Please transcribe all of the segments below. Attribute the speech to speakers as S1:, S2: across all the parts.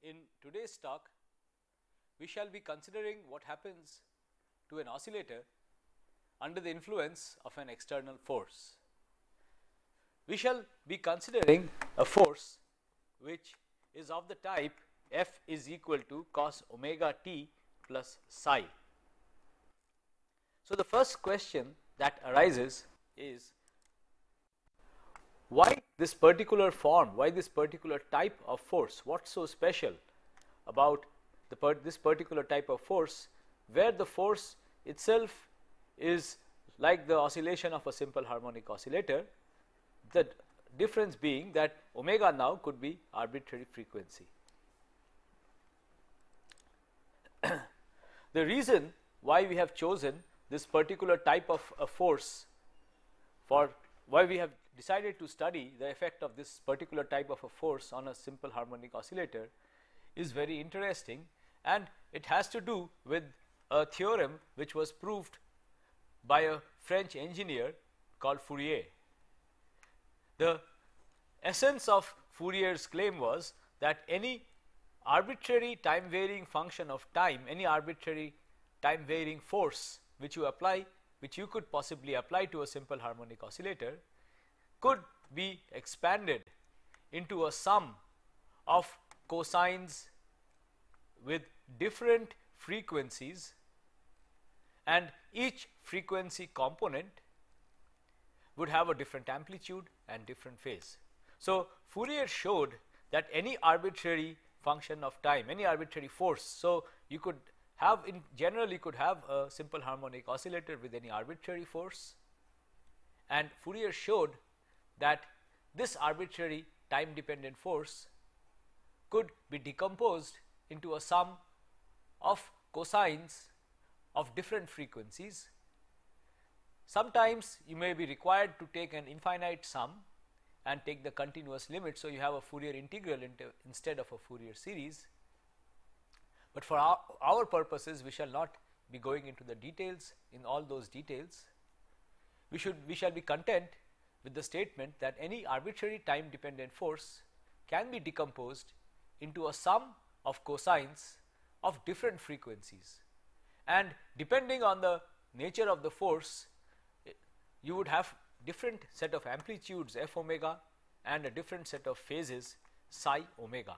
S1: In today's talk, we shall be considering what happens to an oscillator under the influence of an external force. We shall be considering a force which is of the type F is equal to cos omega t plus psi. So, the first question that arises is, why this particular form, why this particular type of force, what is so special about this particular type of force, where the force itself is like the oscillation of a simple harmonic oscillator, the difference being that omega now could be arbitrary frequency. The reason why we have chosen this particular type of a force, for why we have decided to study the effect of this particular type of a force on a simple harmonic oscillator, is very interesting, and it has to do with a theorem which was proved by a French engineer called Fourier. The essence of Fourier's claim was that any arbitrary time varying function of time, any arbitrary time varying force which you apply, which you could possibly apply to a simple harmonic oscillator, could be expanded into a sum of cosines with different frequencies, and each frequency component would have a different amplitude and different phase. So, Fourier showed that any arbitrary function of time, any arbitrary force, so you could have, in general you could have a simple harmonic oscillator with any arbitrary force, and Fourier showed that this arbitrary time dependent force could be decomposed into a sum of cosines of different frequencies. Sometimes you may be required to take an infinite sum and take the continuous limit, so you have a Fourier integral instead of a Fourier series. But for our purposes, we shall not be going into the details, in all those details. We shall be content with the statement that any arbitrary time dependent force can be decomposed into a sum of cosines of different frequencies, and depending on the nature of the force, you would have different set of amplitudes f omega and a different set of phases psi omega.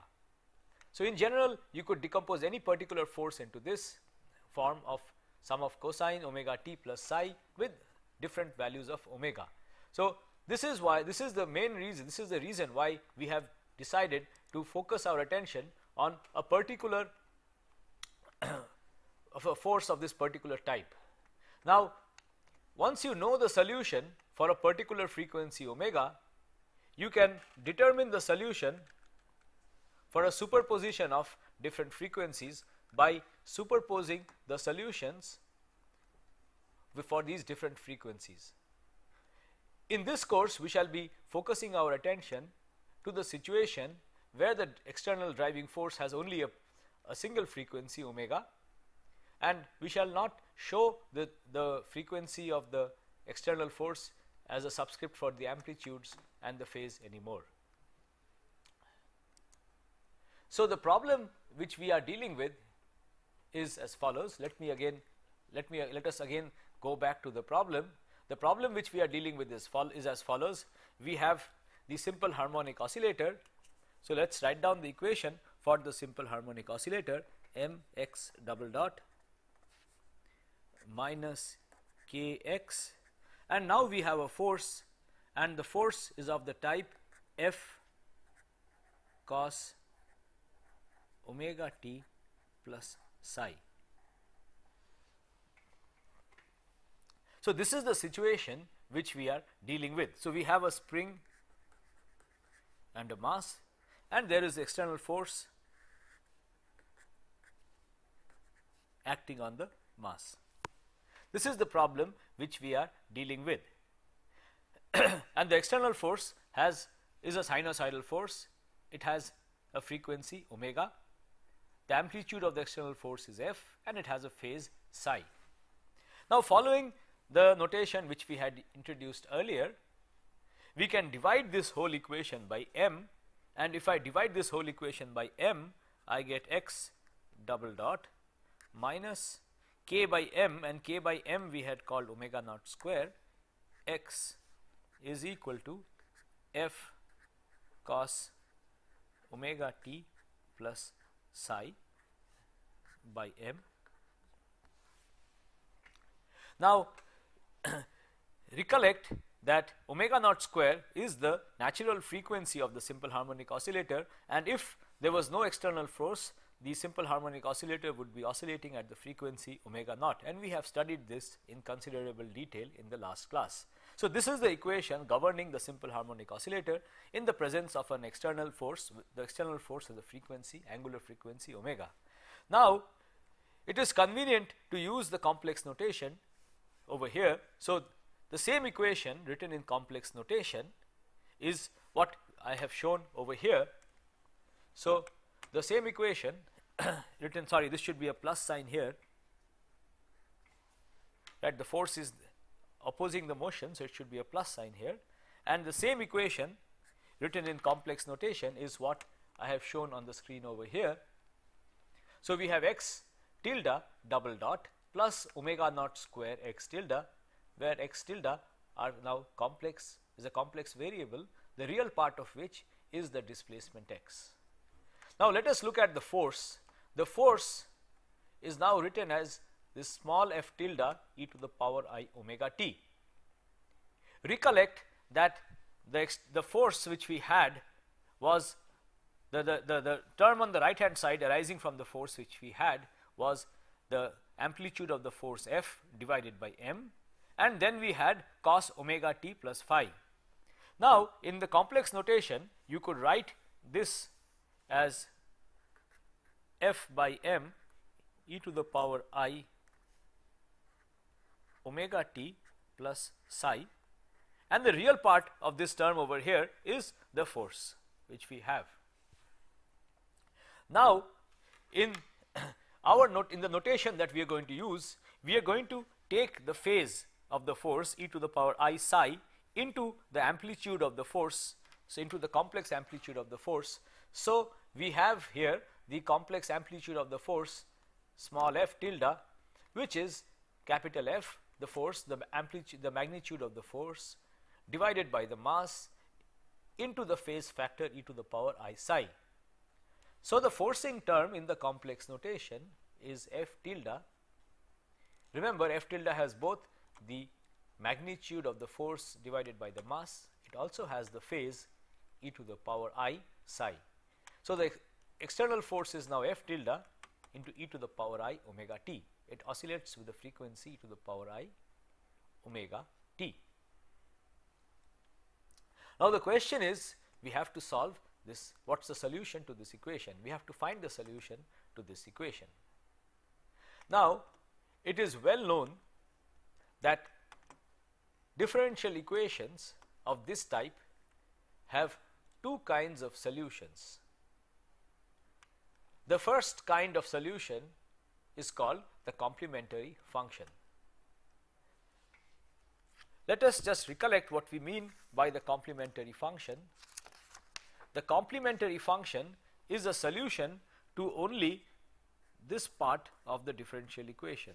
S1: So, in general you could decompose any particular force into this form of sum of cosine omega t plus psi with different values of omega. So, this is why, this is the main reason, this is the reason why we have decided to focus our attention on a particular of a force of this particular type. Now, once you know the solution for a particular frequency omega, you can determine the solution for a superposition of different frequencies by superposing the solutions for these different frequencies. In this course, we shall be focusing our attention to the situation where the external driving force has only a single frequency omega, and we shall not show the frequency of the external force as a subscript for the amplitudes and the phase anymore. So, the problem which we are dealing with is as follows. Let us again go back to the problem. The problem which we are dealing with is as follows. We have the simple harmonic oscillator. So, let us write down the equation for the simple harmonic oscillator, mx double dot minus kx, and now we have a force, and the force is of the type F cos omega t plus psi. So, this is the situation which we are dealing with. So, we have a spring and a mass, and there is external force acting on the mass. This is the problem which we are dealing with. And the external force is a sinusoidal force. It has a frequency omega. The amplitude of the external force is F, and it has a phase psi. Now, following the notation which we had introduced earlier, we can divide this whole equation by m, and if I divide this whole equation by m, I get x double dot minus k by m, and k by m we had called omega naught square, x is equal to F cos omega t plus psi by m. Now, recollect that omega naught square is the natural frequency of the simple harmonic oscillator, and if there was no external force, the simple harmonic oscillator would be oscillating at the frequency omega naught, and we have studied this in considerable detail in the last class. So, this is the equation governing the simple harmonic oscillator in the presence of an external force. The external force is the frequency, angular frequency omega. Now, it is convenient to use the complex notation over here. So, the same equation written in complex notation is what I have shown over here. So, the same equation written, sorry, this should be a plus sign here, right? The force is opposing the motion, so it should be a plus sign here, and the same equation written in complex notation is what I have shown on the screen over here. So, we have x tilde double dot plus omega naught square x tilde, where x tilde are now complex, is a complex variable, the real part of which is the displacement x. Now, let us look at the force. The force is now written as this small f tilde e to the power I omega t. Recollect that the force which we had was the term on the right hand side arising from the force which we had was the amplitude of the force F divided by m, and then we had cos omega t plus phi. Now, in the complex notation, you could write this as F by m e to the power I omega t plus psi, and the real part of this term over here is the force which we have. Now, in the notation that we are going to use, we are going to take the phase of the force e to the power I psi into the amplitude of the force, so into the complex amplitude of the force. So, we have here the complex amplitude of the force small f tilde, which is capital F, the force, the amplitude, the magnitude of the force divided by the mass into the phase factor e to the power I psi. So, the forcing term in the complex notation is f tilde. Remember, f tilde has both the magnitude of the force divided by the mass, it also has the phase e to the power I psi. So, the external force is now f tilde into e to the power I omega t. It oscillates with the frequency e to the power I omega t. Now, the question is, we have to solve this. What is the solution to this equation? We have to find the solution to this equation. Now, it is well known that differential equations of this type have two kinds of solutions. The first kind of solution is called the complementary function. Let us just recollect what we mean by the complementary function. The complementary function is a solution to only this part of the differential equation.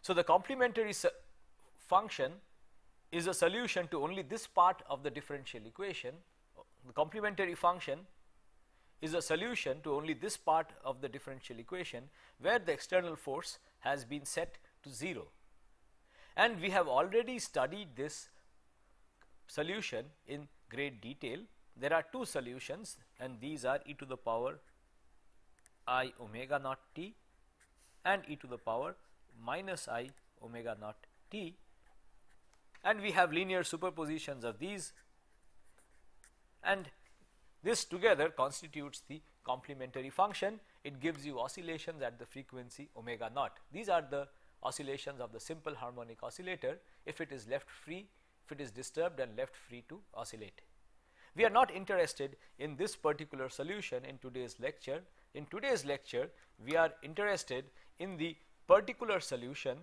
S1: So, the complementary function is a solution to only this part of the differential equation, the complementary function is a solution to only this part of the differential equation where the external force has been set to 0. And we have already studied this solution in great detail. There are two solutions, and these are e to the power I omega naught t and e to the power minus I omega naught t, and we have linear superpositions of these, and this together constitutes the complementary function. It gives you oscillations at the frequency omega naught. These are the oscillations of the simple harmonic oscillator if it is left free, if it is disturbed and left free to oscillate. We are not interested in this particular solution in today's lecture. In today's lecture, we are interested in the particular solution,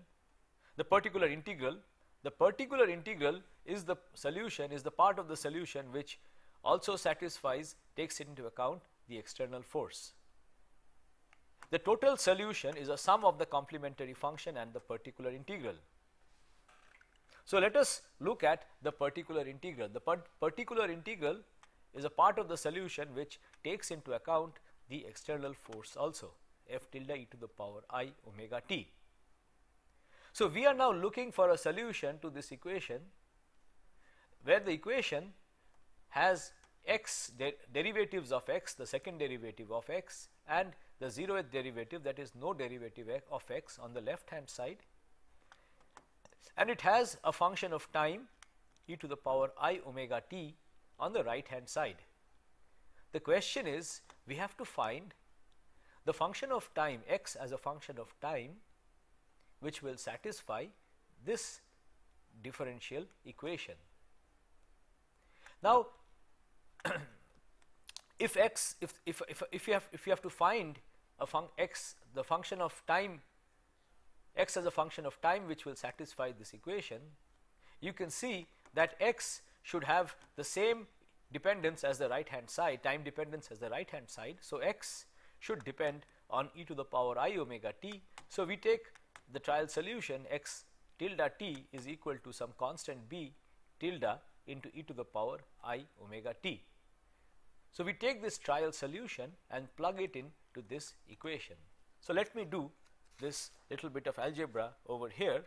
S1: the particular integral. The particular integral is the solution, is the part of the solution which also satisfies, takes into account the external force. The total solution is a sum of the complementary function and the particular integral. So, let us look at the particular integral. The particular integral is a part of the solution which takes into account the external force also, f tilde e to the power I omega t. So, we are now looking for a solution to this equation where the equation has x derivatives of x, the second derivative of x, and the 0th derivative, that is no derivative of x on the left hand side, and it has a function of time e to the power I omega t on the right hand side. The question is, we have to find the function of time x as a function of time which will satisfy this differential equation. Now, if x, if you have to find a the function of time x as a function of time which will satisfy this equation, you can see that x should have the same dependence as the right hand side, time dependence as the right hand side. So, x should depend on e to the power I omega t. So, we take the trial solution x tilde t is equal to some constant b tilde into e to the power I omega t. So, we take this trial solution and plug it into this equation. So, let me do this little bit of algebra over here.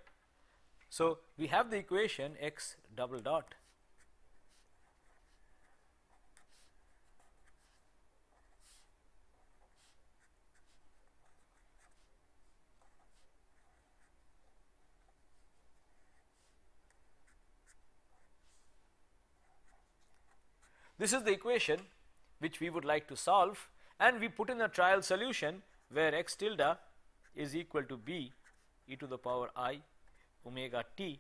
S1: So, we have the equation x double dot this is the equation which we would like to solve, and we put in a trial solution where x tilde is equal to b e to the power I omega t.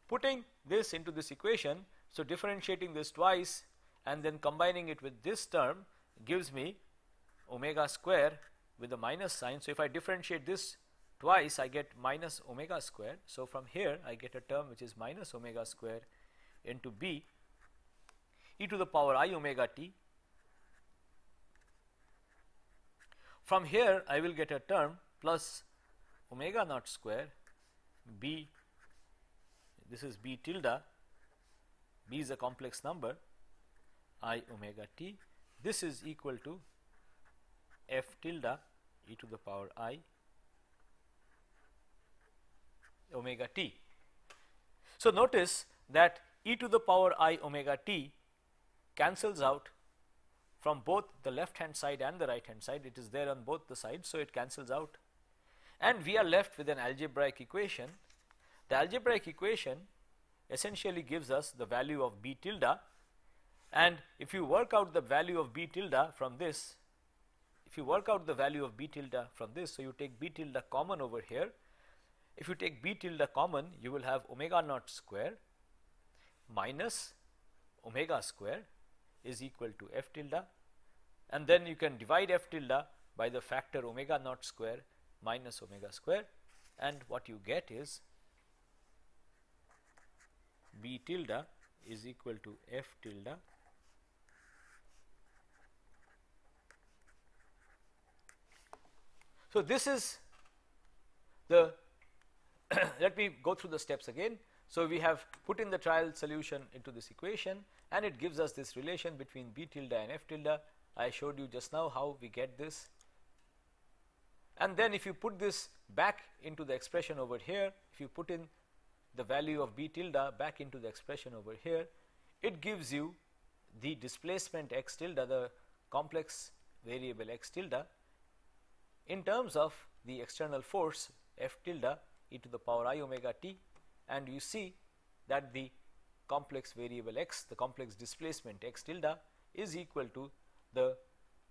S1: Putting this into this equation, so differentiating this twice and then combining it with this term gives me omega square with a minus sign. So, if I differentiate this twice, I get minus omega square. So, from here I get a term which is minus omega square into b e to the power I omega t. From here I will get a term plus omega naught square b, this is b tilde, b is a complex number, I omega t, this is equal to f tilde e to the power I omega t. So, notice that e to the power I omega t cancels out from both the left hand side and the right hand side. It is there on both the sides, so it cancels out, and we are left with an algebraic equation. The algebraic equation essentially gives us the value of b tilde, and if you work out the value of b tilde from this, so you take b tilde common over here. If you take b tilde common, you will have omega naught square minus omega square is equal to f tilde, and then you can divide f tilde by the factor omega naught square minus omega square, and what you get is b tilde is equal to f tilde So, this is the let me go through the steps again. So, we have put in the trial solution into this equation, and it gives us this relation between B tilde and F tilde. I showed you just now how we get this. And then if you put this back into the expression over here, if you put in the value of B tilde back into the expression over here, it gives you the displacement x tilde, the complex variable x tilde, in terms of the external force F tilde e to the power I omega t, and you see that the complex variable x, the complex displacement x tilde, is equal to the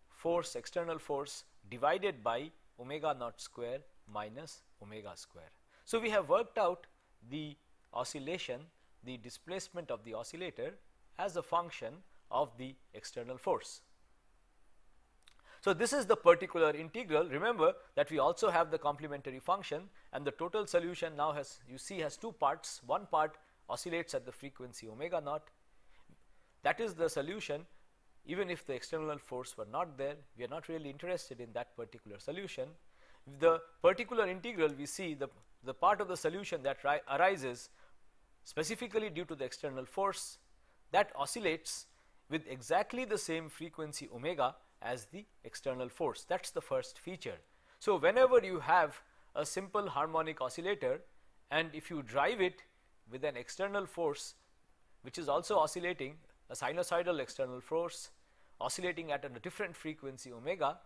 S1: force, external force, divided by omega naught square minus omega square. So, we have worked out the oscillation, the displacement of the oscillator as a function of the external force. So, this is the particular integral. Remember that we also have the complementary function, and the total solution now has, you see, has two parts. One part oscillates at the frequency omega naught. That is the solution. Even if the external force were not there, we are not really interested in that particular solution. The particular integral, we see the part of the solution that arises specifically due to the external force, that oscillates with exactly the same frequency omega as the external force. That is the first feature. So, whenever you have a simple harmonic oscillator, and if you drive it with an external force which is also oscillating, a sinusoidal external force oscillating at a different frequency omega,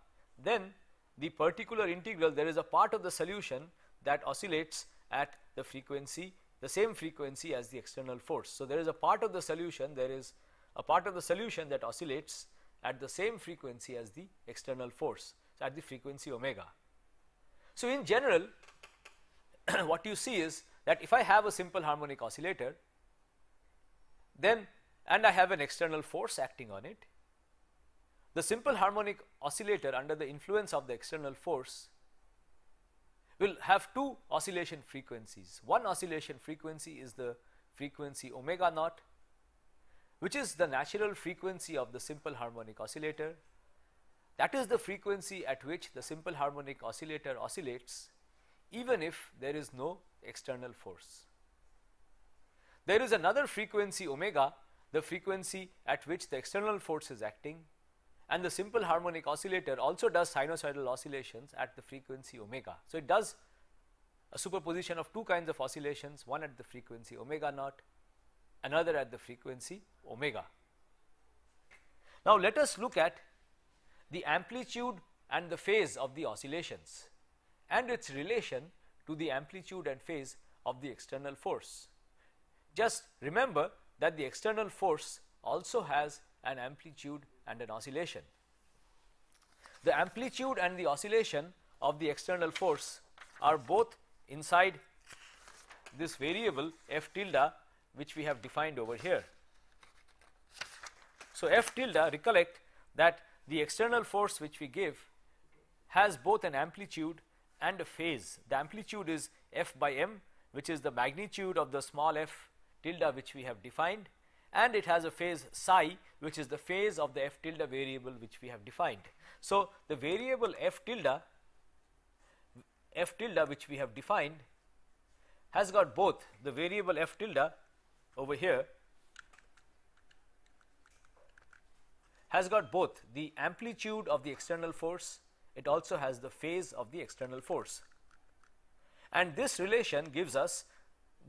S1: then the particular integral, there is a part of the solution that oscillates at the frequency, the same frequency as the external force. So, there is a part of the solution, that oscillates at the same frequency as the external force, so at the frequency omega. So, in general what you see is that if I have a simple harmonic oscillator, then and I have an external force acting on it, the simple harmonic oscillator under the influence of the external force will have two oscillation frequencies. One oscillation frequency is the frequency omega naught, which is the natural frequency of the simple harmonic oscillator. That is the frequency at which the simple harmonic oscillator oscillates even if there is no external force. There is another frequency omega, the frequency at which the external force is acting, and the simple harmonic oscillator also does sinusoidal oscillations at the frequency omega. So, it does a superposition of two kinds of oscillations, one at the frequency omega naught, another at the frequency omega. Now, let us look at the amplitude and the phase of the oscillations and its relation to the amplitude and phase of the external force. Just remember that the external force also has an amplitude and an oscillation. The amplitude and the oscillation of the external force are both inside this variable f tilde, which we have defined over here. So, f tilde, recollect that the external force which we give has both an amplitude and a phase. The amplitude is f by m, which is the magnitude of the small f tilde which we have defined, and it has a phase psi, which is the phase of the f tilde variable which we have defined. So, the variable f tilde which we have defined has got both the variable f tilde over here has got both the amplitude of the external force, it also has the phase of the external force, and this relation gives us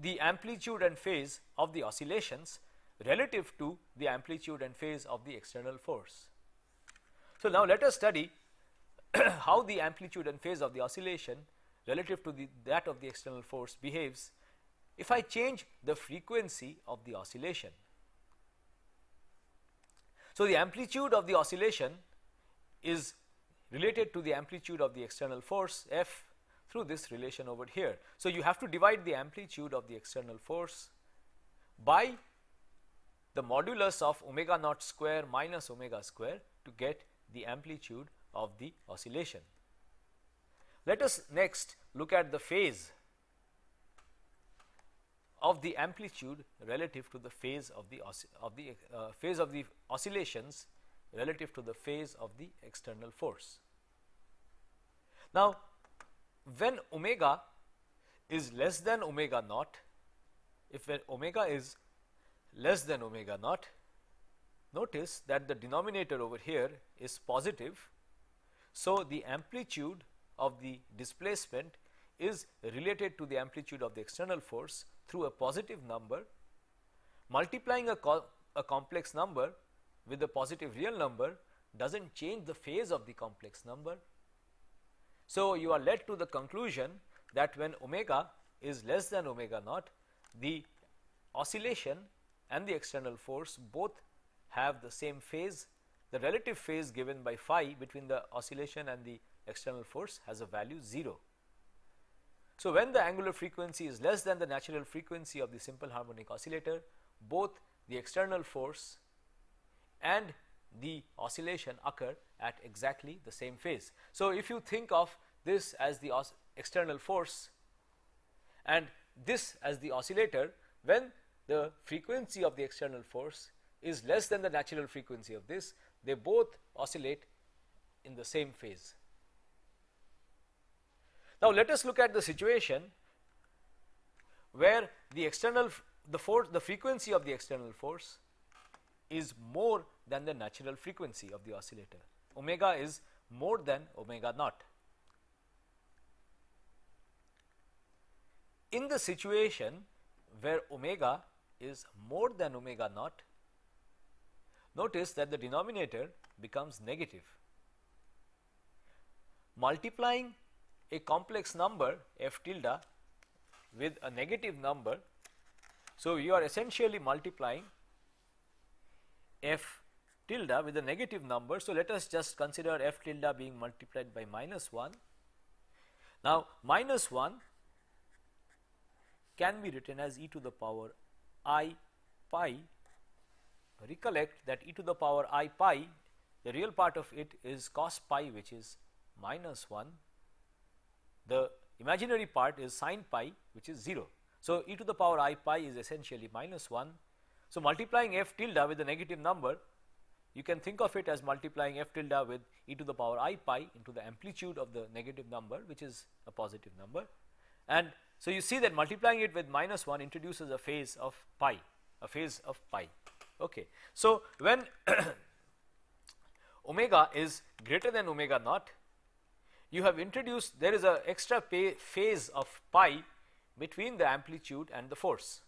S1: the amplitude and phase of the oscillations relative to the amplitude and phase of the external force. So, now let us study how the amplitude and phase of the oscillation relative to that of the external force behaves if I change the frequency of the oscillation. So, the amplitude of the oscillation is related to the amplitude of the external force f through this relation over here. So, you have to divide the amplitude of the external force by the modulus of omega naught square minus omega square to get the amplitude of the oscillation. Let us next look at the phase of the amplitude relative to the phase of the phase of the oscillations relative to the phase of the external force. Now, when omega is less than omega naught, if when omega is less than omega naught, notice that the denominator over here is positive. So, the amplitude of the displacement is related to the amplitude of the external force through a positive number. Multiplying a complex number with a positive real number does not change the phase of the complex number. So, you are led to the conclusion that when omega is less than omega naught, the oscillation and the external force both have the same phase. The relative phase given by phi between the oscillation and the external force has a value 0. So, when the angular frequency is less than the natural frequency of the simple harmonic oscillator, both the external force and the oscillation occur at exactly the same phase. So, if you think of this as the external force and this as the oscillator, when the frequency of the external force is less than the natural frequency of this, they both oscillate in the same phase. Now, let us look at the situation where the frequency of the external force is more than the natural frequency of the oscillator. Omega is more than omega naught. In the situation where omega is more than omega naught, notice that the denominator becomes negative. Multiplying a complex number f tilde with a negative number, so you are essentially multiplying f tilde with a negative number. So, let us just consider f tilde being multiplied by -1. Now, -1 can be written as e to the power I pi. Recollect that e to the power I pi, the real part of it is cos pi, which is -1. The imaginary part is sin pi, which is 0. So, e to the power I pi is essentially -1. So, multiplying f tilde with a negative number, you can think of it as multiplying f tilde with e to the power I pi into the amplitude of the negative number, which is a positive number. And so, you see that multiplying it with -1 introduces a phase of pi, Okay. So, when omega is greater than omega naught, you have introduced, there is an extra phase of pi between the amplitude and the force.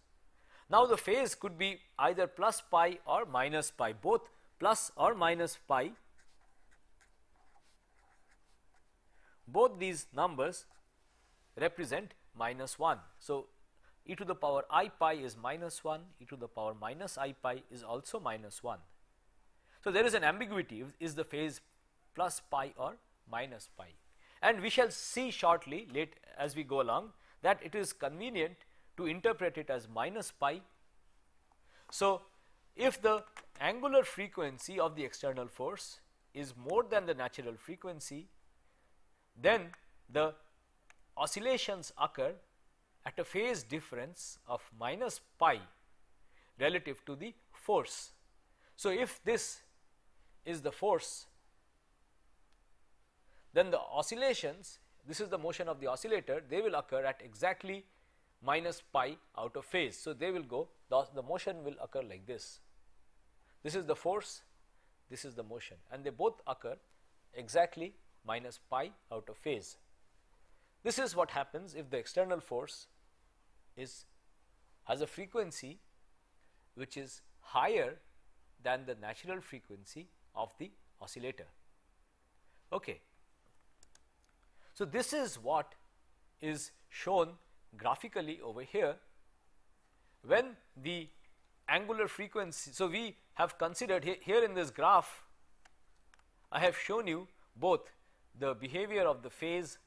S1: Now, the phase could be either plus pi or minus pi, both plus or minus pi. Both these numbers represent -1. So, e to the power I pi is -1, e to the power minus I pi is also -1. So, there is an ambiguity, is the phase plus pi or minus pi, and we shall see shortly as we go along that it is convenient to interpret it as minus pi. So, if the angular frequency of the external force is more than the natural frequency, then the oscillations occur at a phase difference of minus pi relative to the force. So, if this is the force, then the oscillations, this is the motion of the oscillator, they will occur at exactly minus pi out of phase. So, they will go, the motion will occur like this. This is the force, this is the motion, and they both occur exactly minus pi out of phase. This is what happens if the external force has a frequency which is higher than the natural frequency of the oscillator. Okay. So, this is what is shown graphically over here when the angular frequency. So, we have considered here in this graph, I have shown you both the behavior of the phase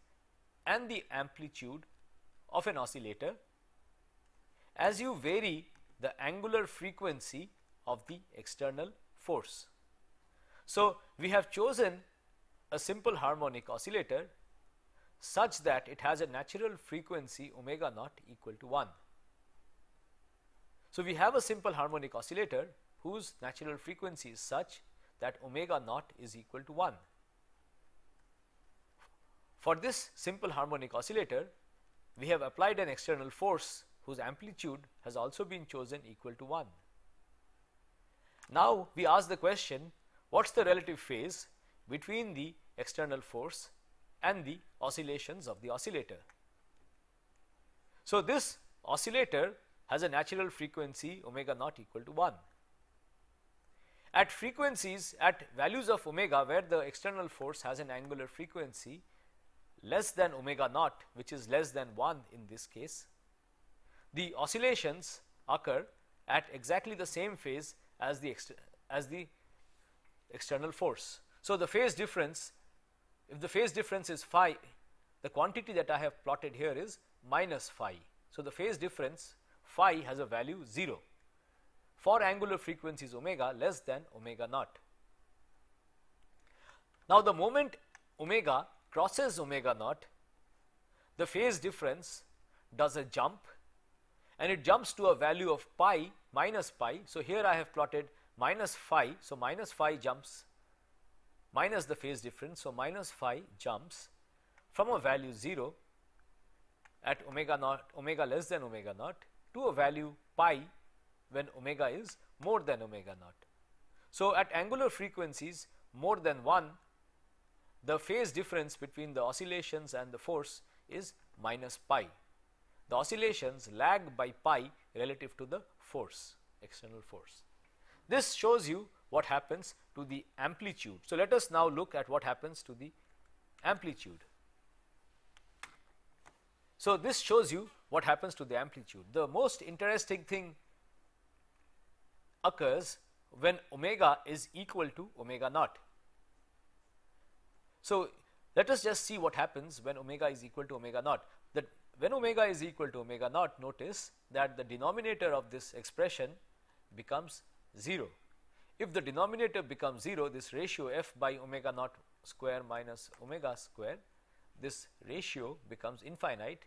S1: and the amplitude of an oscillator as you vary the angular frequency of the external force. So, we have chosen a simple harmonic oscillator such that it has a natural frequency omega naught equal to 1. So, we have a simple harmonic oscillator whose natural frequency is such that omega naught is equal to 1. For this simple harmonic oscillator, we have applied an external force whose amplitude has also been chosen equal to 1. Now, we ask the question, what is the relative phase between the external force and the oscillations of the oscillator? So, this oscillator has a natural frequency omega naught equal to 1. At frequencies, at values of omega where the external force has an angular frequency less than omega naught, which is less than 1 in this case, the oscillations occur at exactly the same phase as the external force. So, the phase difference, if the phase difference is phi, the quantity that I have plotted here is minus phi. So, the phase difference phi has a value 0 for angular frequencies omega less than omega naught. Now, the moment omega crosses omega naught, the phase difference does a jump and it jumps to a value of pi minus pi. So, here I have plotted minus phi. So, minus phi jumps minus the phase difference. So, minus phi jumps from a value 0 at omega naught, omega less than omega naught, to a value pi when omega is more than omega naught. So, at angular frequencies more than 1, the phase difference between the oscillations and the force is minus pi. The oscillations lag by pi relative to the force, external force. This shows you what happens to the amplitude. So, let us now look at what happens to the amplitude. So, this shows you what happens to the amplitude. The most interesting thing occurs when omega is equal to omega naught. So, let us just see what happens when omega is equal to omega naught. That when omega is equal to omega naught, notice that the denominator of this expression becomes 0. If the denominator becomes 0, this ratio f by omega naught square minus omega square, this ratio becomes infinite.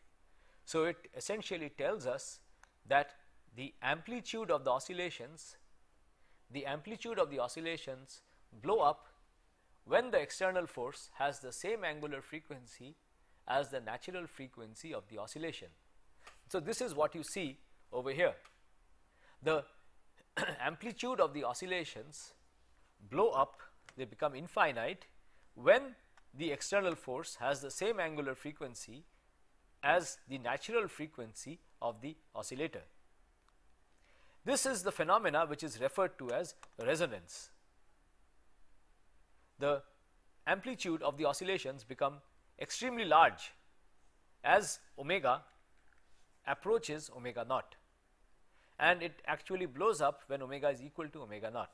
S1: So, it essentially tells us that the amplitude of the oscillations blow up when the external force has the same angular frequency as the natural frequency of the oscillation. So, this is what you see over here. The amplitude of the oscillations blow up, they become infinite when the external force has the same angular frequency as the natural frequency of the oscillator. This is the phenomena which is referred to as resonance. The amplitude of the oscillations become extremely large as omega approaches omega naught, and it actually blows up when omega is equal to omega naught.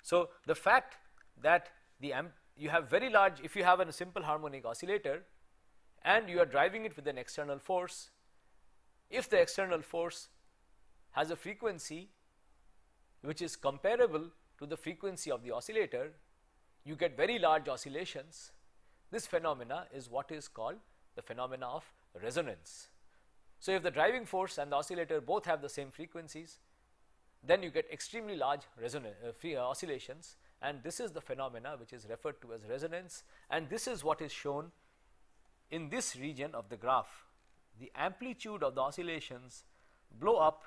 S1: So, the fact that you have very large, if you have a simple harmonic oscillator and you are driving it with an external force, if the external force has a frequency which is comparable to the frequency of the oscillator, you get very large oscillations. This phenomena is what is called the phenomena of resonance. So, if the driving force and the oscillator both have the same frequencies, then you get extremely large oscillations, and this is the phenomena which is referred to as resonance, and this is what is shown in this region of the graph. The amplitude of the oscillations blow up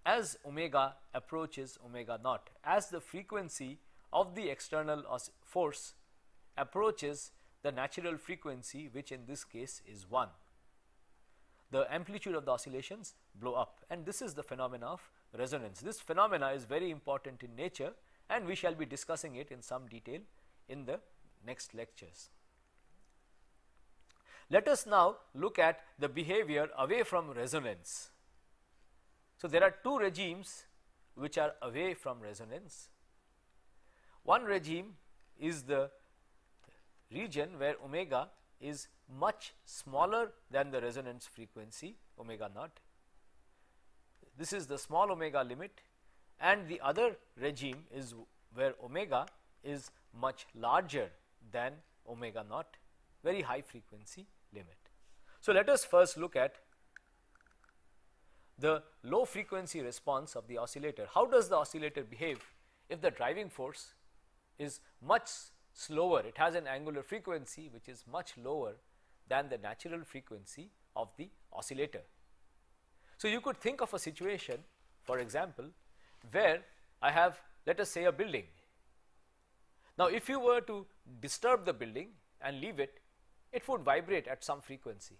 S1: as omega approaches omega naught, as the frequency of the external force approaches the natural frequency, which in this case is 1. The amplitude of the oscillations blow up, and this is the phenomena of resonance. This phenomena is very important in nature, and we shall be discussing it in some detail in the next lectures. Let us now look at the behavior away from resonance. So, there are two regimes which are away from resonance. One regime is the region where omega is much smaller than the resonance frequency omega naught. This is the small omega limit, and the other regime is where omega is much larger than omega naught, very high frequency limit. So, let us first look at the low frequency response of the oscillator. How does the oscillator behave if the driving force is much slower? It has an angular frequency which is much lower than the natural frequency of the oscillator. So, you could think of a situation, for example, where I have, let us say, a building. Now, if you were to disturb the building and leave it, it would vibrate at some frequency,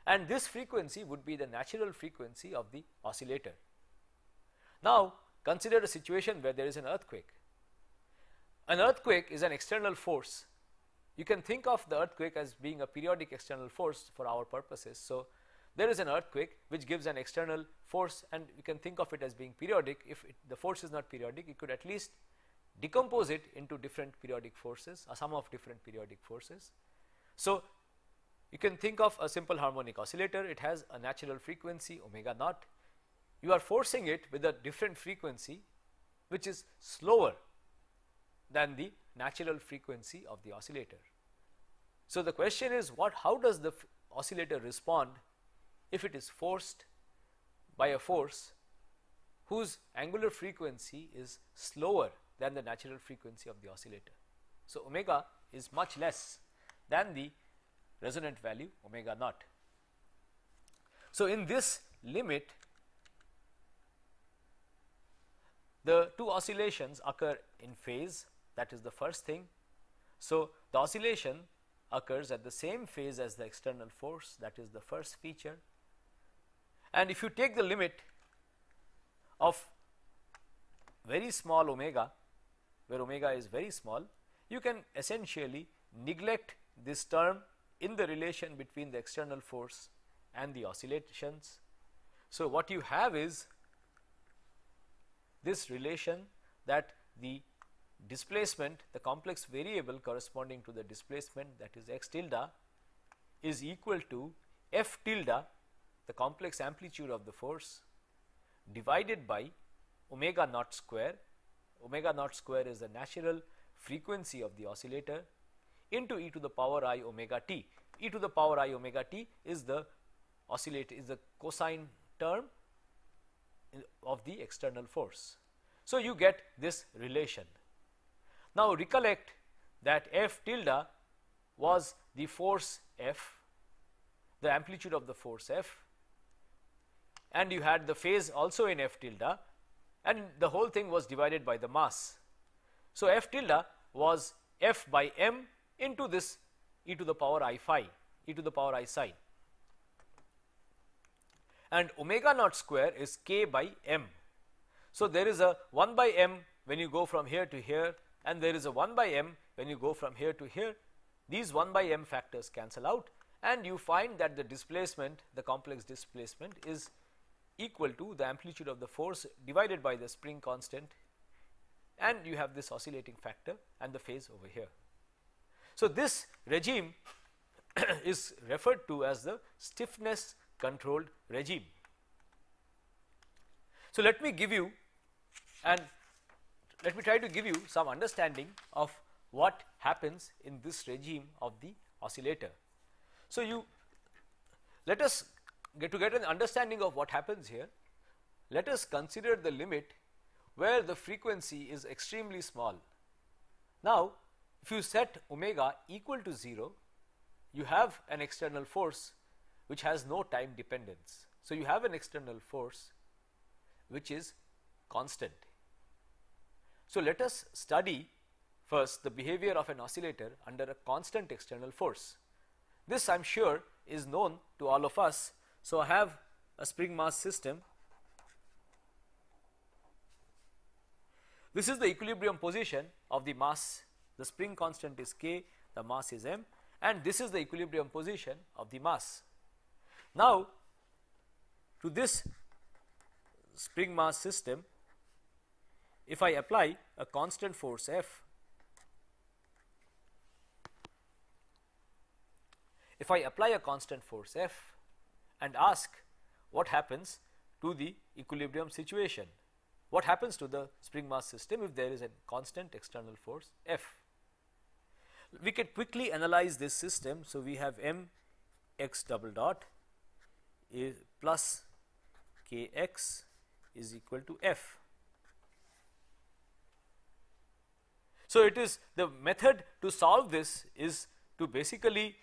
S1: and this frequency would be the natural frequency of the oscillator. Now, consider a situation where there is an earthquake. An earthquake is an external force. You can think of the earthquake as being a periodic external force for our purposes. So, there is an earthquake which gives an external force, and you can think of it as being periodic. If the force is not periodic, you could at least decompose it into different periodic forces, a sum of different periodic forces. So, you can think of a simple harmonic oscillator. It has a natural frequency omega naught. You are forcing it with a different frequency which is slower than the natural frequency of the oscillator. So, the question is, how does the oscillator respond if it is forced by a force whose angular frequency is slower than the natural frequency of the oscillator. So, omega is much less than the resonant value omega naught. So, in this limit, the two oscillations occur in phase, that is the first thing. So, the oscillation occurs at the same phase as the external force, that is the first feature. And if you take the limit of very small omega, where omega is very small, you can essentially neglect this term in the relation between the external force and the oscillations. So, what you have is this relation that the displacement, the complex variable corresponding to the displacement, that is x tilde, is equal to f tilde, the complex amplitude of the force, divided by omega naught square. Omega naught square is the natural frequency of the oscillator, into e to the power I omega t. E to the power I omega t is the oscillator, is the cosine term of the external force. So, you get this relation. Now, recollect that f tilde was the force F, the amplitude of the force F, and you had the phase also in f tilde, and the whole thing was divided by the mass. So, f tilde was f by m into this e to the power I phi, e to the power I psi, and omega naught square is k by m. So, there is a 1 by m when you go from here to here, and there is a 1 by m when you go from here to here. These 1 by m factors cancel out, and you find that the displacement, the complex displacement, is equal to the amplitude of the force divided by the spring constant, and you have this oscillating factor and the phase over here. So, this regime is referred to as the stiffness controlled regime. So, let me give you, and let me try to give you some understanding of what happens in this regime of the oscillator. So, let us get an understanding of what happens here. Let us consider the limit where the frequency is extremely small. Now, if you set omega equal to 0, you have an external force which has no time dependence. So, you have an external force which is constant. So, let us study first the behavior of an oscillator under a constant external force. This, I am sure, is known to all of us. So, I have a spring mass system. This is the equilibrium position of the mass. The spring constant is k, the mass is m, and this is the equilibrium position of the mass. Now, to this spring mass system, if I apply a constant force F, if I apply a constant force F and ask what happens to the equilibrium situation, what happens to the spring mass system if there is a constant external force F. We can quickly analyze this system. So, we have m x double dot is plus k x is equal to F. So, it is the method to solve this is to basically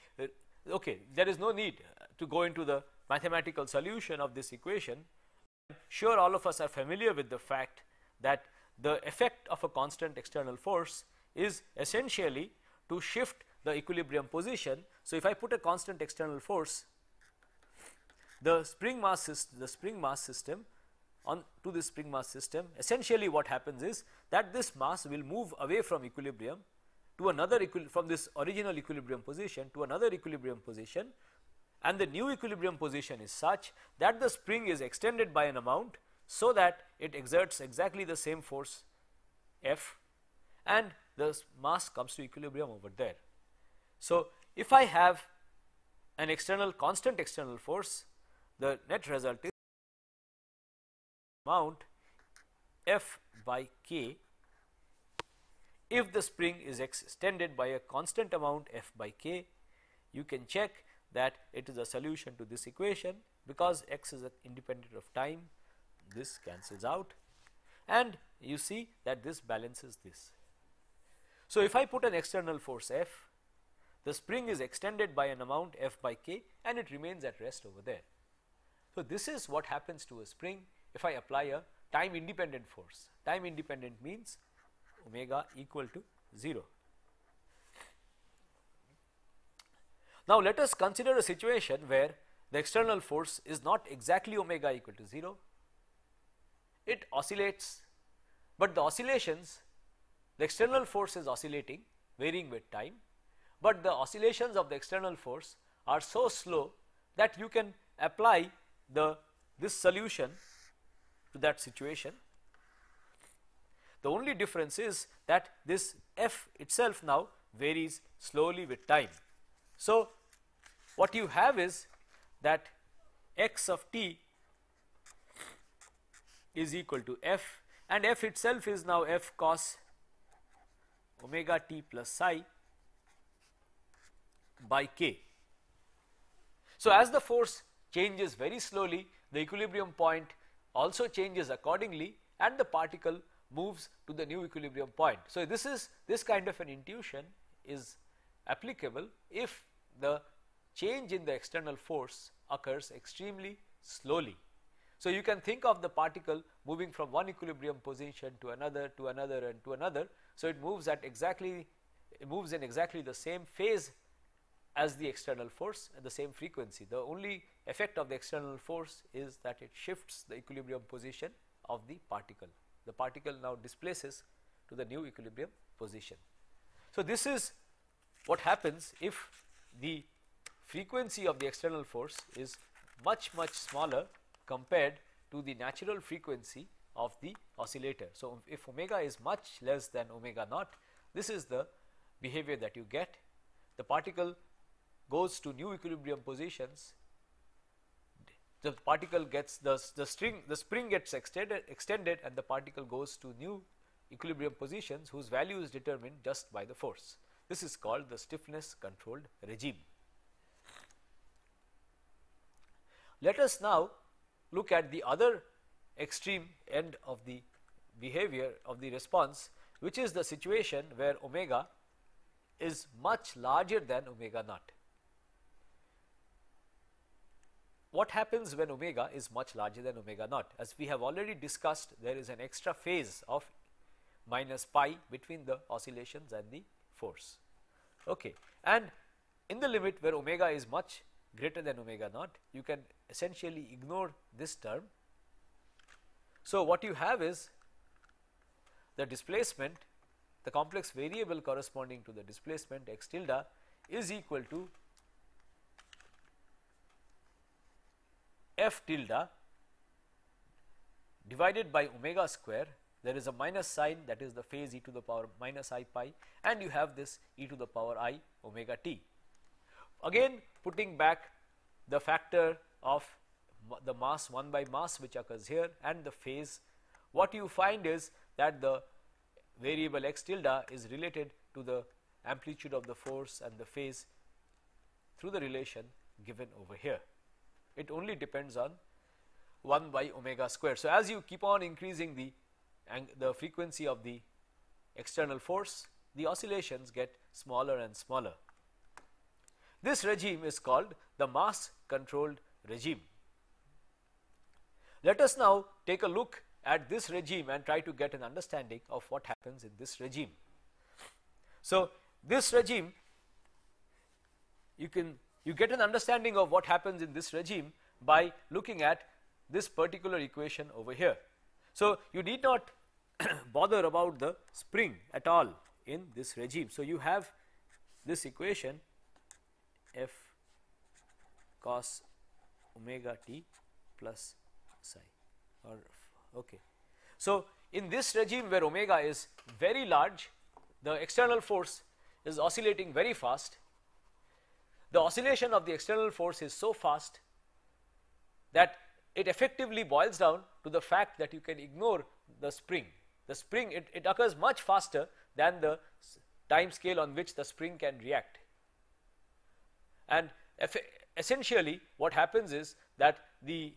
S1: okay, there is no need to go into the mathematical solution of this equation, I am sure all of us are familiar with the fact that the effect of a constant external force is essentially to shift the equilibrium position. So, if I put a constant external force, the spring mass system on to this spring mass system, essentially what happens is that this mass will move away from equilibrium to another from this original equilibrium position to another equilibrium position, and the new equilibrium position is such that the spring is extended by an amount, so that it exerts exactly the same force F, and the mass comes to equilibrium over there. So, if I have an constant external force, the net result is amount F by K if the spring is extended by a constant amount F by K. You can check that it is a solution to this equation, because x is independent of time, this cancels out, and you see that this balances this. So, if I put an external force F, the spring is extended by an amount F by K and it remains at rest over there. So, this is what happens to a spring if I apply a time independent force. Time independent means omega equal to 0. Now, let us consider a situation where the external force is not exactly omega equal to 0. It oscillates, but the oscillations, the external force is oscillating, varying with time, but the oscillations of the external force are so slow that you can apply this solution to that situation. The only difference is that this F itself now varies slowly with time. So, what you have is that x of t is equal to F, and F itself is now F cos omega t plus psi by K. So, as the force changes very slowly, the equilibrium point also changes accordingly, and the particle moves to the new equilibrium point. So, this kind of an intuition is applicable if the change in the external force occurs extremely slowly. So, you can think of the particle moving from one equilibrium position to another, to another, and to another. So, it moves in exactly the same phase as the external force at the same frequency. The only effect of the external force is that it shifts the equilibrium position of the particle. The particle now displaces to the new equilibrium position. So, this is what happens if the frequency of the external force is much smaller compared to the natural frequency of the oscillator. So, if omega is much less than omega naught, this is the behavior that you get. The particle goes to new equilibrium positions, the particle gets the spring gets extended and the particle goes to new equilibrium positions whose value is determined just by the force. This is called the stiffness controlled regime. Let us now look at the other extreme end of the behavior of the response, which is the situation where omega is much larger than omega naught. What happens when omega is much larger than omega naught? As we have already discussed, there is an extra phase of minus pi between the oscillations and the force. Okay. And in the limit where omega is much greater than omega naught, you can essentially ignore this term. So, what you have is the displacement, the complex variable corresponding to the displacement x tilde is equal to f tilde divided by omega square. There is a minus sign, that is the phase e to the power minus I pi, and you have this e to the power I omega t. Again, putting back the factor of the mass 1 by mass which occurs here and the phase, what you find is that the variable x tilde is related to the amplitude of the force and the phase through the relation given over here. It only depends on 1 by omega square. So, as you keep on increasing the frequency of the external force, the oscillations get smaller and smaller. This regime is called the mass controlled regime. Let us now take a look at this regime and try to get an understanding of what happens in this regime. So, this regime, you get an understanding of what happens in this regime by looking at this particular equation over here. So, you need not bother about the spring at all in this regime. So, you have this equation f cos omega t plus psi or okay. So, in this regime where omega is very large, the external force is oscillating very fast. The oscillation of the external force is so fast that it effectively boils down to the fact that you can ignore the spring. The spring, it occurs much faster than the time scale on which the spring can react. And essentially what happens is that the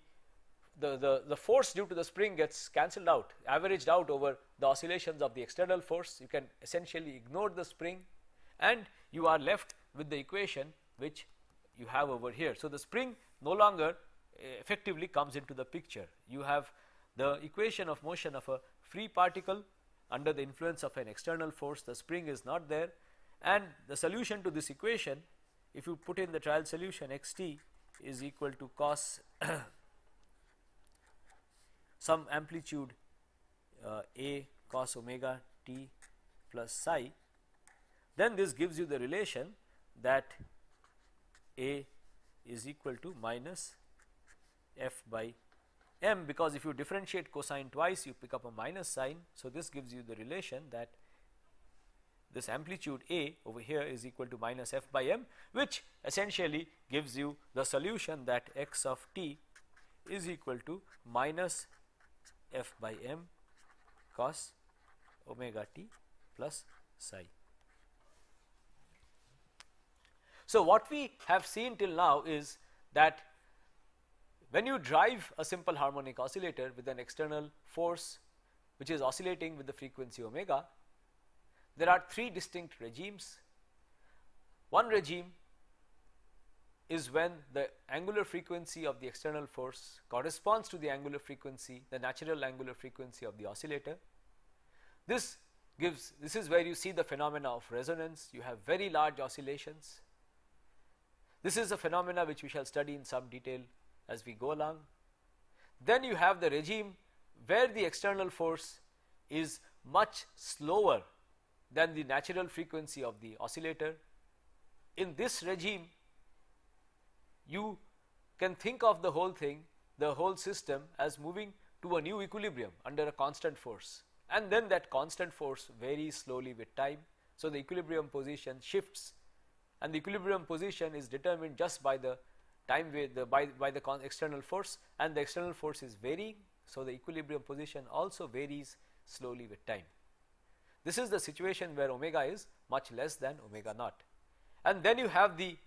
S1: force due to the spring gets cancelled out, averaged out over the oscillations of the external force. You can essentially ignore the spring and you are left with the equation which you have over here. So, the spring no longer effectively comes into the picture. You have the equation of motion of a free particle under the influence of an external force. The spring is not there, and the solution to this equation, if you put in the trial solution, xt is equal to cos some amplitude a cos omega t plus psi, then this gives you the relation that a is equal to minus f by m, because if you differentiate cosine twice you pick up a minus sign. So, this gives you the relation that this amplitude a over here is equal to minus f by m, which essentially gives you the solution that x of t is equal to minus f by m cos omega t plus psi. So, what we have seen till now is that when you drive a simple harmonic oscillator with an external force which is oscillating with the frequency omega, there are three distinct regimes. One regime is when the angular frequency of the external force corresponds to the angular frequency, the natural angular frequency of the oscillator. This is where you see the phenomena of resonance. You have very large oscillations. This is a phenomena which we shall study in some detail as we go along. Then you have the regime where the external force is much slower than the natural frequency of the oscillator. In this regime, you can think of the whole thing, the whole system, as moving to a new equilibrium under a constant force, and then that constant force varies slowly with time. So, the equilibrium position shifts, and the equilibrium position is determined just by the time by the external force, and the external force is varying. So, the equilibrium position also varies slowly with time. This is the situation where omega is much less than omega naught. And then you have the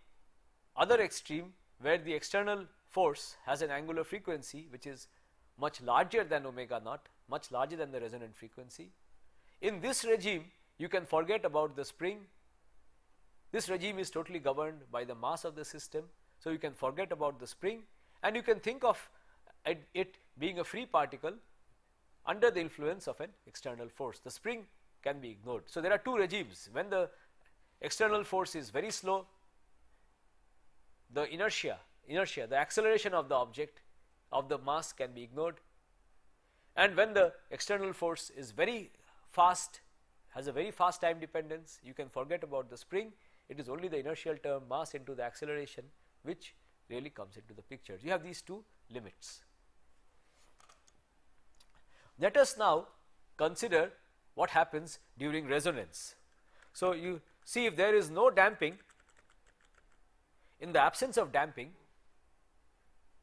S1: other extreme where the external force has an angular frequency which is much larger than omega naught, much larger than the resonant frequency. In this regime, you can forget about the spring. This regime is totally governed by the mass of the system. So, you can forget about the spring, and you can think of it being a free particle under the influence of an external force. The spring can be ignored. So, there are two regimes. When the external force is very slow, the inertia, the acceleration of the object, of the mass, can be ignored, and when the external force is very fast, has a very fast time dependence, you can forget about the spring. It is only the inertial term, mass into the acceleration, which really comes into the picture. You have these two limits. Let us now consider what happens during resonance. So, you see, if there is no damping, in the absence of damping,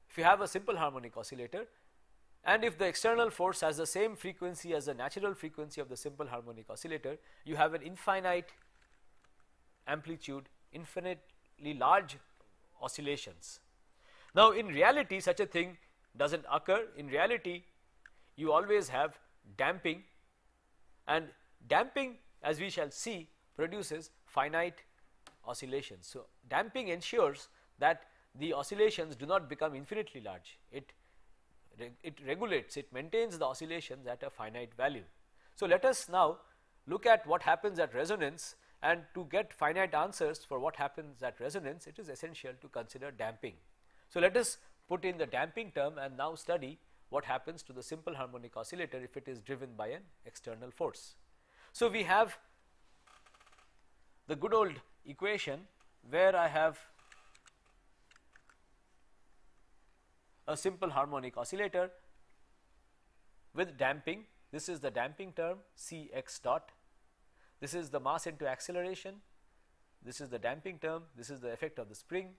S1: if you have a simple harmonic oscillator, and if the external force has the same frequency as the natural frequency of the simple harmonic oscillator, you have an infinite amplitude, infinitely large oscillations. Now, in reality, such a thing does not occur. In reality, you always have damping, and damping, as we shall see, produces finite oscillations. So, damping ensures that the oscillations do not become infinitely large. It regulates, it maintains the oscillations at a finite value. So, let us now look at what happens at resonance, and to get finite answers for what happens at resonance, it is essential to consider damping. So, let us put in the damping term and now study what happens to the simple harmonic oscillator if it is driven by an external force. So, we have the good old equation where I have a simple harmonic oscillator with damping. This is the damping term C x dot. This is the mass into acceleration. This is the damping term. This is the effect of the spring.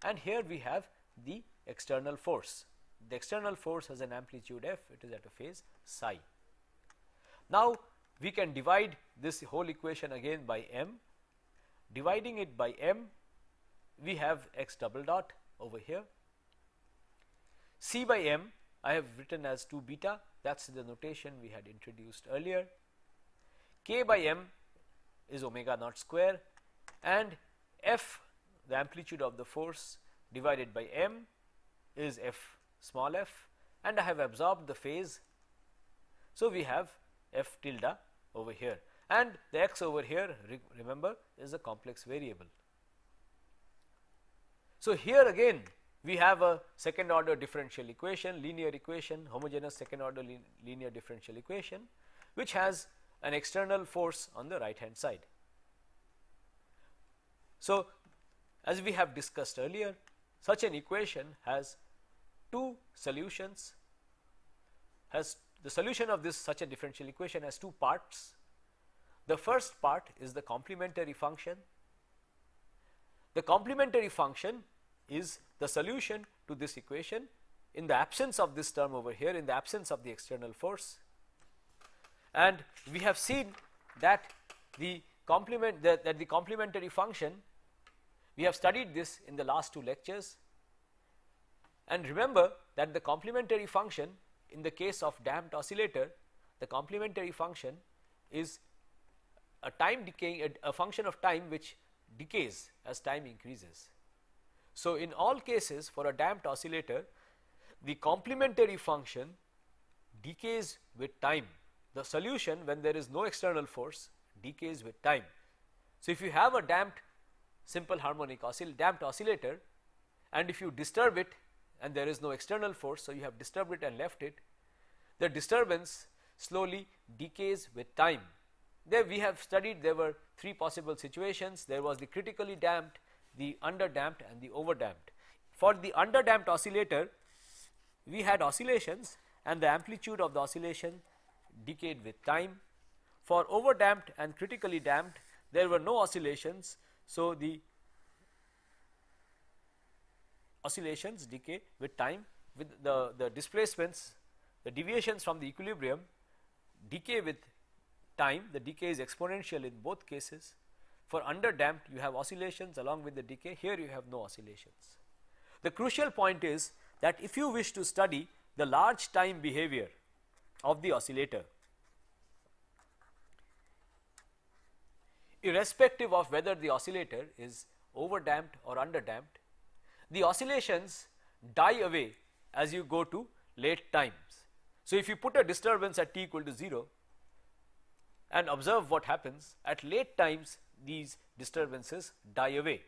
S1: And here we have the external force. The external force has an amplitude f. It is at a phase psi. Now, we can divide this whole equation again by m. Dividing it by m, we have x double dot over here. C by m I have written as 2 beta, that is the notation we had introduced earlier. K by m is omega naught square, and f, the amplitude of the force, divided by m is f small f, and I have absorbed the phase. So, we have f tilde over here, and the x over here, remember, is a complex variable. So, here again we have a second order differential equation, linear equation, homogeneous second order linear differential equation, which has an external force on the right hand side. So, as we have discussed earlier, such an equation has two solutions, the solution of this such a differential equation has two parts. The first part is the complementary function. The complementary function is the solution to this equation in the absence of this term over here, in the absence of the external force. And we have seen that the complementary function, we have studied this in the last two lectures, and remember that the complementary function in the case of damped oscillator, the complementary function is a time decay, a function of time which decays as time increases. So, in all cases for a damped oscillator, the complementary function decays with time. The solution, when there is no external force, decays with time. So, if you have a damped simple harmonic damped oscillator, and if you disturb it and there is no external force, so you have disturbed it and left it, the disturbance slowly decays with time. There we have studied, there were three possible situations. There was the critically damped, the underdamped, and the overdamped. For the underdamped oscillator, we had oscillations and the amplitude of the oscillation decayed with time. For overdamped and critically damped, there were no oscillations, so the oscillations decay with time, with the displacements, the deviations from the equilibrium decay with time. The decay is exponential in both cases. For underdamped, you have oscillations along with the decay. Here you have no oscillations. The crucial point is that if you wish to study the large time behavior of the oscillator, irrespective of whether the oscillator is overdamped or underdamped, the oscillations die away as you go to late times. So, if you put a disturbance at t equal to 0 and observe what happens at late times, these disturbances die away.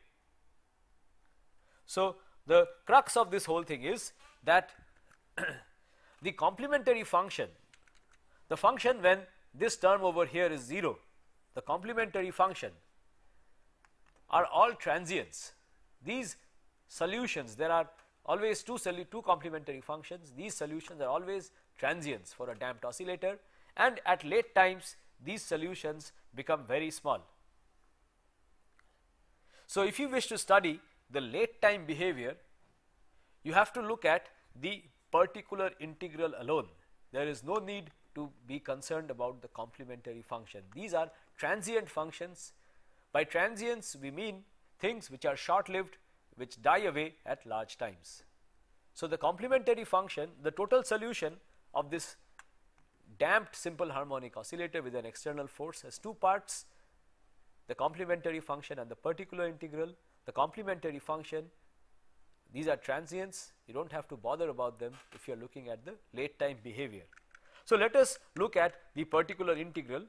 S1: So, the crux of this whole thing is that the complementary function, the function when this term over here is 0, the complementary function are all transients. These solutions, there are always two complementary functions. These solutions are always transients for a damped oscillator, and at late times these solutions become very small. So, if you wish to study the late time behavior, you have to look at the particular integral alone. There is no need to be concerned about the complementary function. These are transient functions. By transients, we mean things which are short lived, which die away at large times. So, the complementary function, the total solution of this damped simple harmonic oscillator with an external force has two parts: the complementary function and the particular integral. The complementary function these are transients, you do not have to bother about them if you are looking at the late time behavior. So, let us look at the particular integral.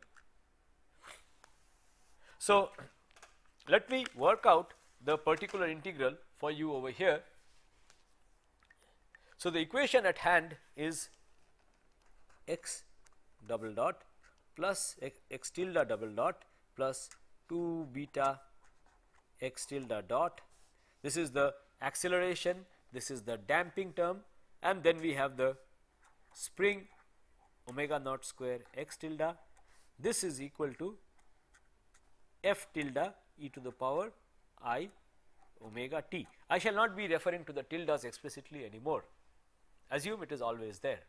S1: So, let me work out the particular integral for you over here. So, the equation at hand is x double dot plus x tilde double dot plus 2 beta x tilde dot. This is the acceleration, this is the damping term, and then we have the spring omega naught square x tilde. This is equal to f tilde e to the power I omega t. I shall not be referring to the tildes explicitly anymore. Assume it is always there.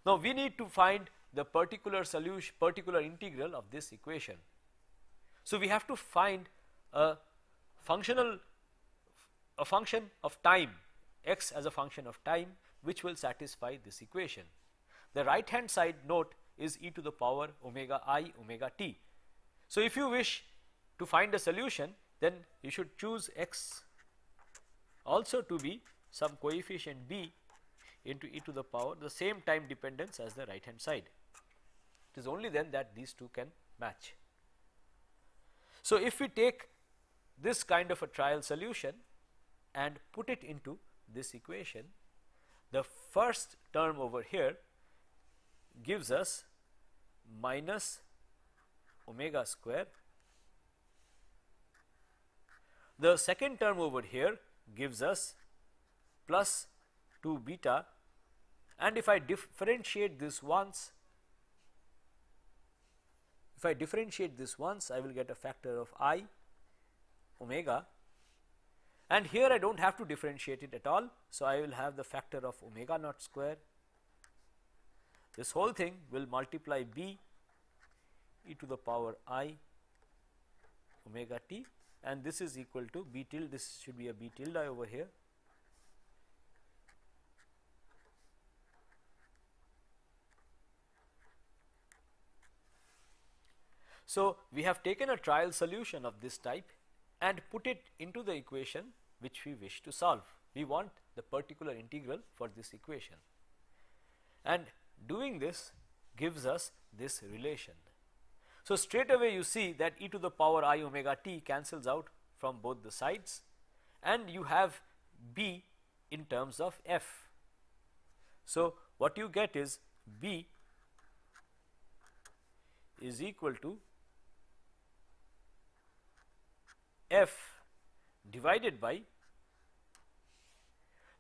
S1: Now, we need to find the particular solution, particular integral of this equation. So, we have to find a function of time, x as a function of time, which will satisfy this equation. The right hand side note is e to the power omega I omega t. So, if you wish to find a solution, then you should choose x also to be some coefficient b into e to the power the same time dependence as the right hand side. It is only then that these two can match. So, if we take this kind of a trial solution and put it into this equation, the first term over here gives us minus omega square. The second term over here gives us plus 2 beta, and if I differentiate this once, I will get a factor of I omega, and here I do not have to differentiate it at all. So, I will have the factor of omega naught square. This whole thing will multiply b e to the power I omega t, and this is equal to b tilde, this should be a b tilde over here. So, we have taken a trial solution of this type and put it into the equation which we wish to solve. We want the particular integral for this equation, and doing this gives us this relation. So, straight away you see that e to the power I omega t cancels out from both the sides, and you have b in terms of f. So, what you get is b is equal to f divided by,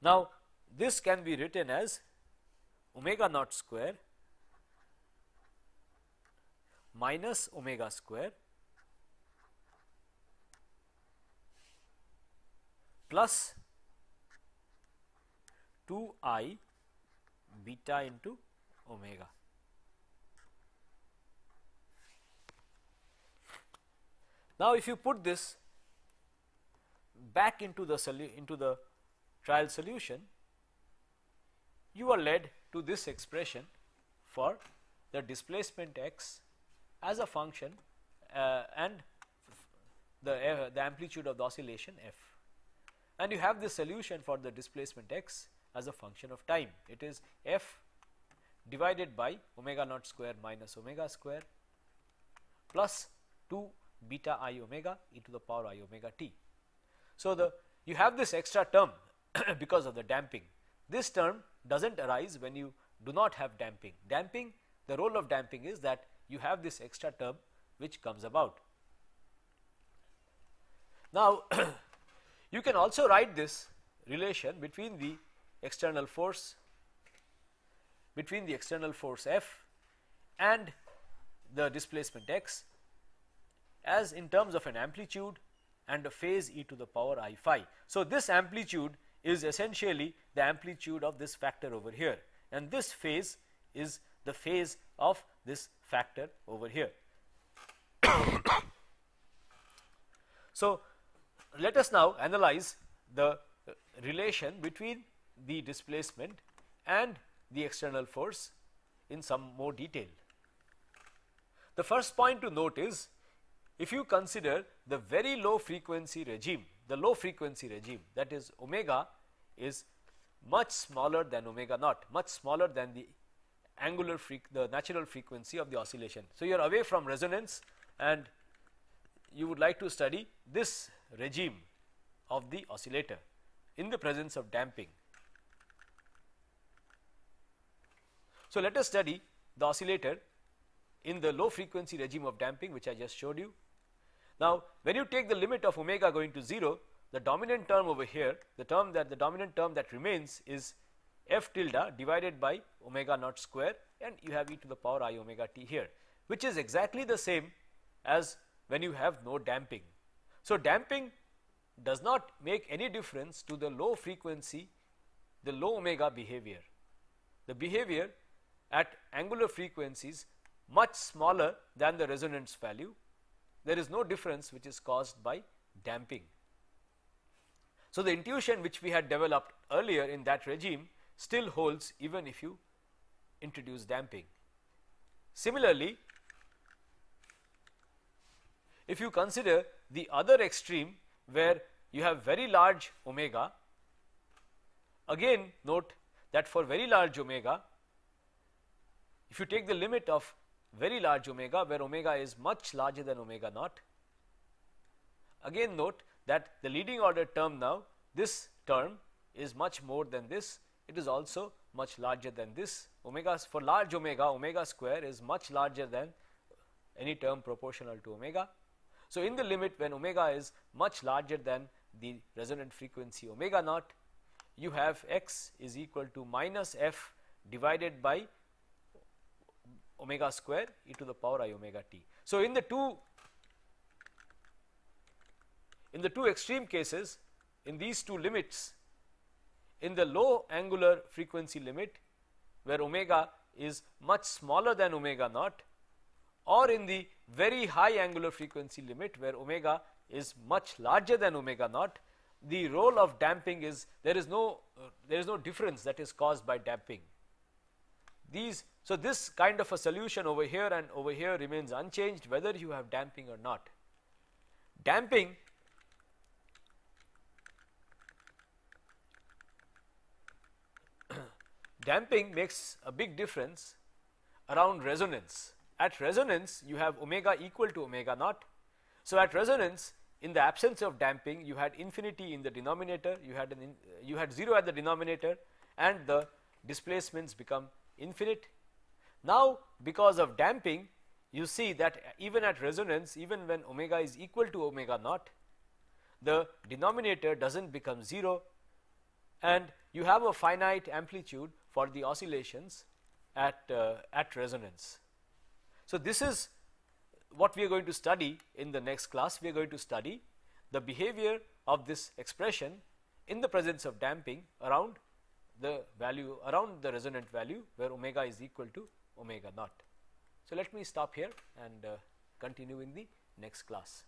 S1: now this can be written as omega naught square minus omega square plus 2I beta into omega. Now, if you put this back into the trial solution, you are led to this expression for the displacement x as a function and the amplitude of the oscillation f, and you have the solution for the displacement x as a function of time. It is f divided by omega naught square minus omega square plus 2 beta I omega e to the power I omega t. So, you have this extra term because of the damping. This term does not arise when you do not have damping. Damping, the role of damping is that you have this extra term which comes about. Now, you can also write this relation between the external force f and the displacement x as in terms of an amplitude and a phase e to the power I phi. So, this amplitude is essentially the amplitude of this factor over here, and this phase is the phase of this factor over here. So, let us now analyze the relation between the displacement and the external force in some more detail. The first point to note is, if you consider the very low frequency regime, the low frequency regime, that is omega is much smaller than omega naught, much smaller than the the natural frequency of the oscillation. So, you are away from resonance and you would like to study this regime of the oscillator in the presence of damping. So, let us study the oscillator in the low frequency regime of damping, which I just showed you. Now, when you take the limit of omega going to 0, the dominant term over here, the dominant term that remains is f tilde divided by omega naught square, and you have e to the power I omega t here, which is exactly the same as when you have no damping. So, damping does not make any difference to the low frequency, the low omega behavior. The behavior at angular frequencies much smaller than the resonance value, there is no difference which is caused by damping. So, the intuition which we had developed earlier in that regime still holds even if you introduce damping. Similarly, if you consider the other extreme where you have very large omega, again note that for very large omega, if you take the limit of very large omega where omega is much larger than omega naught, again note that the leading order term now, this term is much more than this, it is also much larger than this. Omega, for large omega, omega square is much larger than any term proportional to omega. So, in the limit when omega is much larger than the resonant frequency omega naught, you have x is equal to minus f divided by omega square e to the power I omega t. So, in the two extreme cases, in these two limits, in the low angular frequency limit where omega is much smaller than omega naught, or in the very high angular frequency limit where omega is much larger than omega naught, the role of damping is there is no difference that is caused by damping. So, this kind of a solution over here and over here remains unchanged whether you have damping or not. Damping makes a big difference around resonance. At resonance, you have omega equal to omega naught. So, at resonance, in the absence of damping, you had infinity in the denominator, you had 0 at the denominator, and the displacements become infinite. Now, because of damping, you see that even at resonance, even when omega is equal to omega naught, the denominator does not become 0, and you have a finite amplitude for the oscillations at resonance. So, this is what we are going to study in the next class. We are going to study the behavior of this expression in the presence of damping around the resonant value where omega is equal to omega naught. So, let me stop here and continue in the next class.